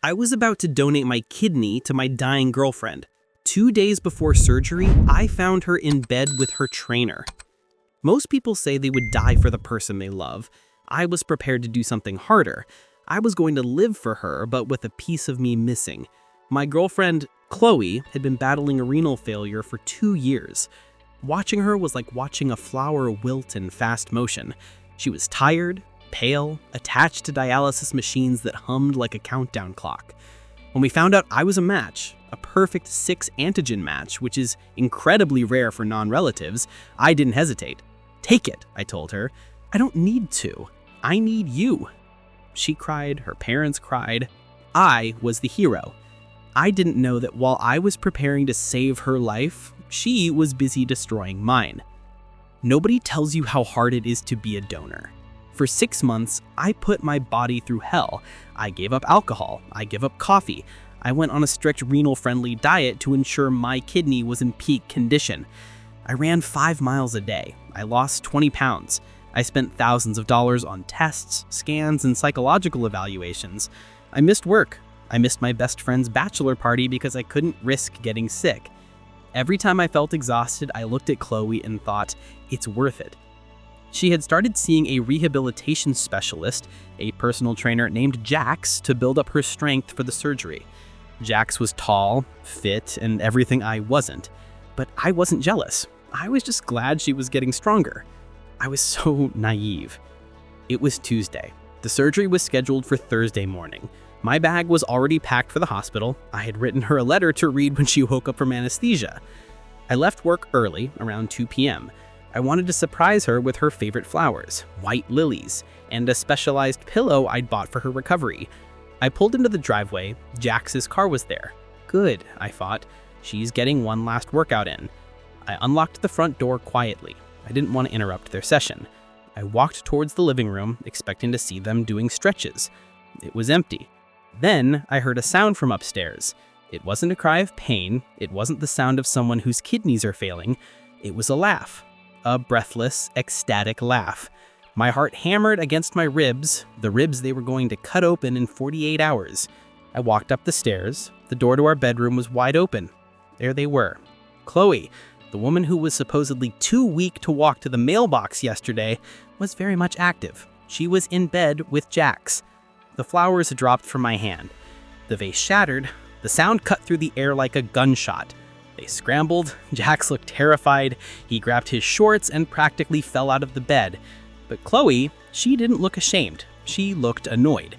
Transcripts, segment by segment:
I was about to donate my kidney to my dying girlfriend. 2 days before surgery, I found her in bed with her trainer. Most people say they would die for the person they love. I was prepared to do something harder. I was going to live for her, but with a piece of me missing. My girlfriend, Chloe, had been battling a renal failure for 2 years. Watching her was like watching a flower wilt in fast motion. She was tired, pale, attached to dialysis machines that hummed like a countdown clock. When we found out I was a match, a perfect 6-antigen match, which is incredibly rare for non-relatives, I didn't hesitate. "Take it," I told her. "I don't need to. I need you." She cried, her parents cried. I was the hero. I didn't know that while I was preparing to save her life, she was busy destroying mine. Nobody tells you how hard it is to be a donor. For 6 months, I put my body through hell. I gave up alcohol. I gave up coffee. I went on a strict renal-friendly diet to ensure my kidney was in peak condition. I ran 5 miles a day. I lost 20 pounds. I spent thousands of dollars on tests, scans, and psychological evaluations. I missed work. I missed my best friend's bachelor party because I couldn't risk getting sick. Every time I felt exhausted, I looked at Chloe and thought, it's worth it. She had started seeing a rehabilitation specialist, a personal trainer named Jax, to build up her strength for the surgery. Jax was tall, fit, and everything I wasn't. But I wasn't jealous. I was just glad she was getting stronger. I was so naive. It was Tuesday. The surgery was scheduled for Thursday morning. My bag was already packed for the hospital. I had written her a letter to read when she woke up from anesthesia. I left work early, around 2 p.m. I wanted to surprise her with her favorite flowers, white lilies, and a specialized pillow I'd bought for her recovery. I pulled into the driveway. Jax's car was there. Good, I thought. She's getting one last workout in. I unlocked the front door quietly. I didn't want to interrupt their session. I walked towards the living room, expecting to see them doing stretches. It was empty. Then I heard a sound from upstairs. It wasn't a cry of pain. It wasn't the sound of someone whose kidneys are failing. It was a laugh. A breathless, ecstatic laugh. My heart hammered against my ribs, the ribs they were going to cut open in 48 hours. I walked up the stairs. The door to our bedroom was wide open. There they were. Chloe, the woman who was supposedly too weak to walk to the mailbox yesterday, was very much active. She was in bed with Jax. The flowers dropped from my hand. The vase shattered. The sound cut through the air like a gunshot. They scrambled. Jax looked terrified. He grabbed his shorts and practically fell out of the bed. But Chloe, she didn't look ashamed. She looked annoyed.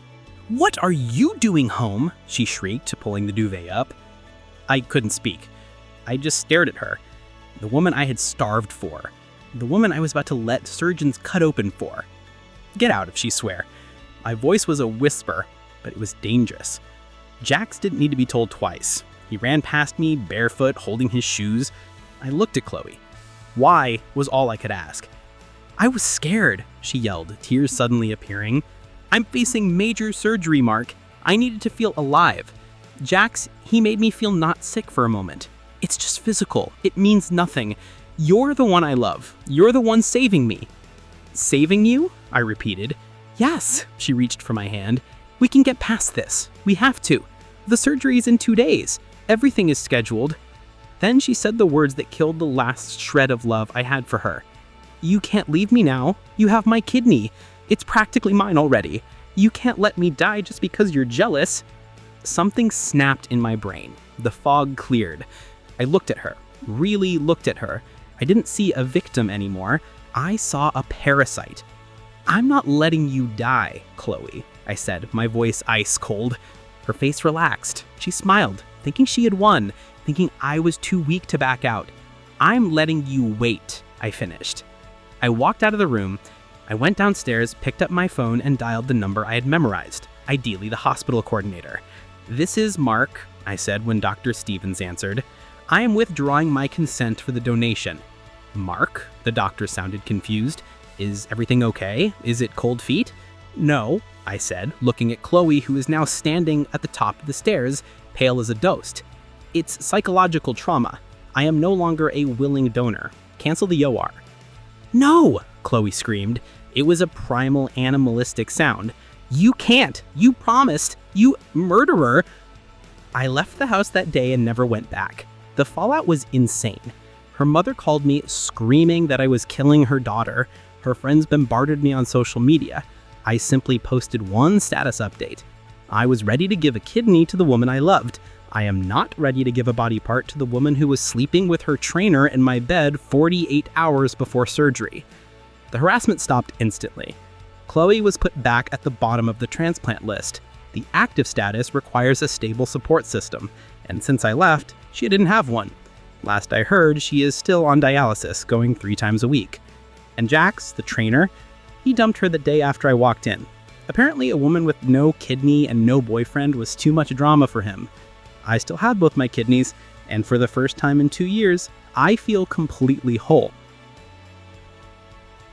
"What are you doing home?" she shrieked, pulling the duvet up. I couldn't speak. I just stared at her. The woman I had starved for. The woman I was about to let surgeons cut open for. "Get out," she swore. My voice was a whisper, but it was dangerous. Jax didn't need to be told twice. He ran past me, barefoot, holding his shoes. I looked at Chloe. Why was all I could ask. "I was scared," she yelled, tears suddenly appearing. "I'm facing major surgery, Mark. I needed to feel alive. Jax, he made me feel not sick for a moment. It's just physical. It means nothing. You're the one I love. You're the one saving me." "Saving you?" I repeated. "Yes," she reached for my hand. "We can get past this. We have to. The surgery's in 2 days. Everything is scheduled." Then she said the words that killed the last shred of love I had for her. "You can't leave me now. You have my kidney. It's practically mine already. You can't let me die just because you're jealous." Something snapped in my brain. The fog cleared. I looked at her, really looked at her. I didn't see a victim anymore. I saw a parasite. "I'm not letting you die, Chloe," I said, my voice ice cold. Her face relaxed. She smiled, thinking she had won, thinking I was too weak to back out. "I'm letting you wait," I finished. I walked out of the room. I went downstairs, picked up my phone, and dialed the number I had memorized, ideally the hospital coordinator. "This is Mark," I said when Dr. Stevens answered. "I am withdrawing my consent for the donation." "Mark?" The doctor sounded confused. "Is everything okay? Is it cold feet?" "No," I said, looking at Chloe, who is now standing at the top of the stairs, pale as a ghost. "It's psychological trauma. I am no longer a willing donor. Cancel the OR." "No!" Chloe screamed. It was a primal, animalistic sound. "You can't! You promised! You murderer! I left the house that day and never went back. The fallout was insane. Her mother called me screaming that I was killing her daughter. Her friends bombarded me on social media. I simply posted one status update. I was ready to give a kidney to the woman I loved. I am not ready to give a body part to the woman who was sleeping with her trainer in my bed 48 hours before surgery. The harassment stopped instantly. Chloe was put back at the bottom of the transplant list. The active status requires a stable support system, and since I left, she didn't have one. Last I heard, she is still on dialysis, going 3 times a week. And Jax, the trainer, he dumped her the day after I walked in. Apparently, a woman with no kidney and no boyfriend was too much drama for him. I still have both my kidneys, and for the first time in 2 years, I feel completely whole.